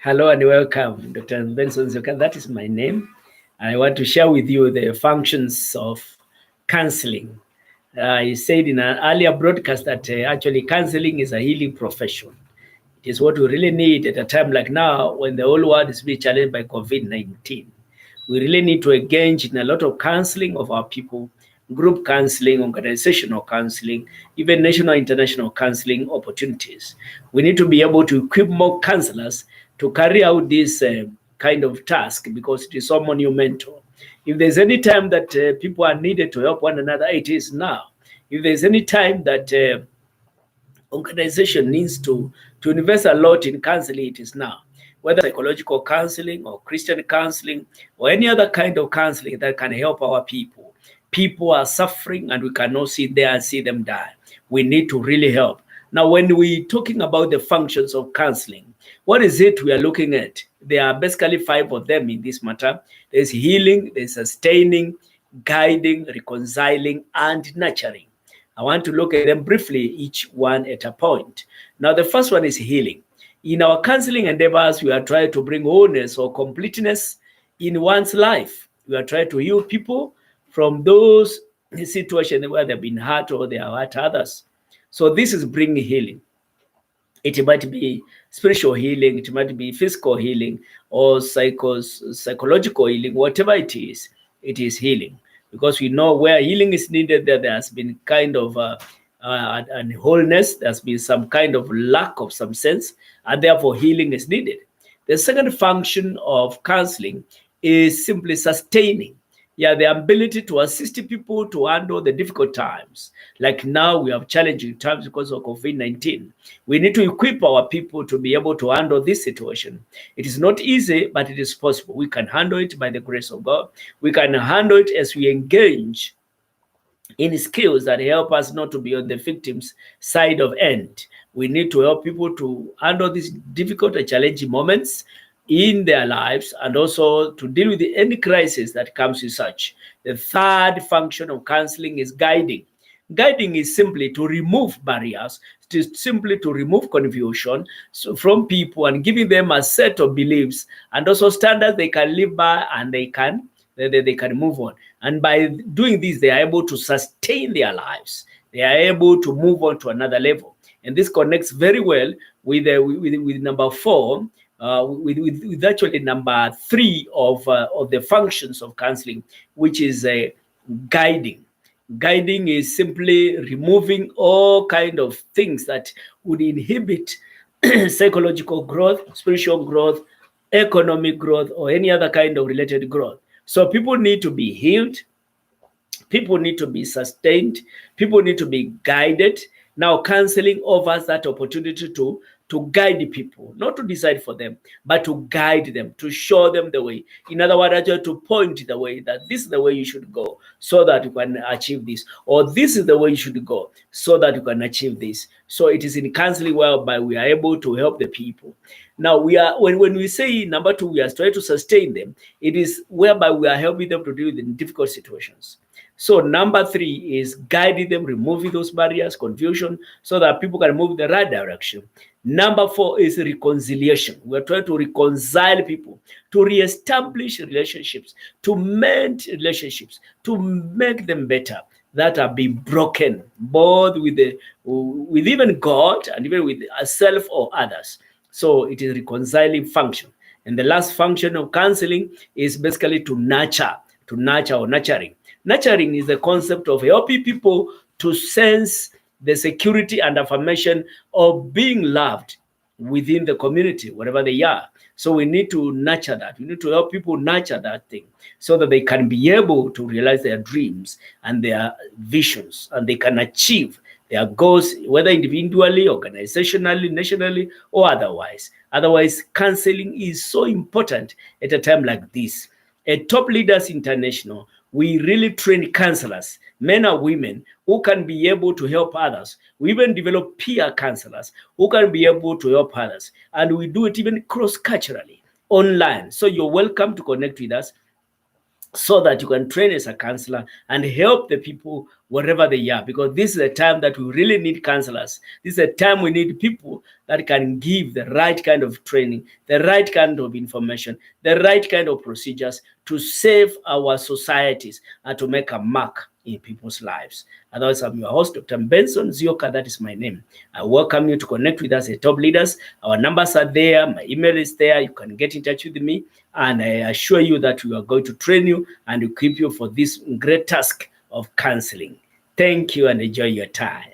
Hello and welcome, Dr. Nzioka. That is my name. I want to share with you the functions of counseling. I said in an earlier broadcast that actually counseling is a healing profession. It is what we really need at a time like now when the whole world is being challenged by COVID-19. We really need to engage in a lot of counseling of our people, group counseling, organizational counseling, even national, international counseling opportunities. We need to be able to equip more counselors to carry out this kind of task because it is so monumental. If there's any time that people are needed to help one another, it is now. If there's any time that organization needs to invest a lot in counseling, it is now. Whether psychological counseling or Christian counseling or any other kind of counseling that can help our people. People are suffering and we cannot sit there and see them die. We need to really help. Now, when we're talking about the functions of counseling, what is it we are looking at? There are basically 5 of them in this matter. There's healing, there's sustaining, guiding, reconciling, and nurturing. I want to look at them briefly, each one at a point. Now, the first one is healing. In our counseling endeavors, we are trying to bring wholeness or completeness in one's life. We are trying to heal people from those situations where they've been hurt or they have hurt others. So this is bringing healing. It might be spiritual healing, it might be physical healing, or psychological healing, whatever it is healing. Because we know where healing is needed, there has been kind of an wholeness, there's been some kind of lack of some sense, and therefore healing is needed. The second function of counseling is simply sustaining. Yeah, the ability to assist people to handle the difficult times. Like now we have challenging times because of COVID-19. We need to equip our people to be able to handle this situation. It is not easy, but it is possible. We can handle it by the grace of God. We can handle it as we engage in skills that help us not to be on the victim's side of end. We need to help people to handle these difficult and challenging moments in their lives and also to deal with any crisis that comes with such. The third function of counseling is guiding. Guiding is simply to remove barriers, simply to remove confusion from people and giving them a set of beliefs and also standards they can live by and they can move on. And by doing this, they are able to sustain their lives. They are able to move on to another level. And this connects very well with number 4, with actually number 3 of the functions of counseling, which is guiding. Guiding is simply removing all kind of things that would inhibit psychological growth, spiritual growth, economic growth, or any other kind of related growth. So people need to be healed. People need to be sustained. People need to be guided. Now, counseling offers that opportunity to guide people, not to decide for them, but to guide them, to show them the way. In other words, actually to point the way that this is the way you should go so that you can achieve this, or this is the way you should go so that you can achieve this. So it is in counseling whereby we are able to help the people. Now, when we say number 2, we are trying to sustain them, it is whereby we are helping them to deal with difficult situations. So number 3 is guiding them, removing those barriers, confusion, so that people can move in the right direction. Number 4 is reconciliation. We're trying to reconcile people, to reestablish relationships, to mend relationships, to make them better that have been broken, both with even God and even with ourselves or others. So it is reconciling function. And the last function of counseling is basically to nurture or nurturing. Nurturing is the concept of helping people to sense the security and affirmation of being loved within the community, wherever they are. So we need to nurture that. We need to help people nurture that thing so that they can be able to realize their dreams and their visions, and they can achieve their goals, whether individually, organizationally, nationally, or otherwise. Otherwise, counseling is so important at a time like this. At Top Leaders International, we really train counselors, men and women, who can be able to help others. We even develop peer counselors who can be able to help others. And we do it even cross-culturally, online. So you're welcome to connect with us so that you can train as a counselor and help the people wherever they are, because this is a time that we really need counselors. This is a time we need people that can give the right kind of training, the right kind of information, the right kind of procedures to save our societies and to make a mark in people's lives. Otherwise, I'm your host, Dr. Benson Nzioka. That is my name. I welcome you to connect with us at Top Leaders. Our numbers are there. My email is there. You can get in touch with me. And I assure you that we are going to train you and equip you for this great task of counseling. Thank you and enjoy your time.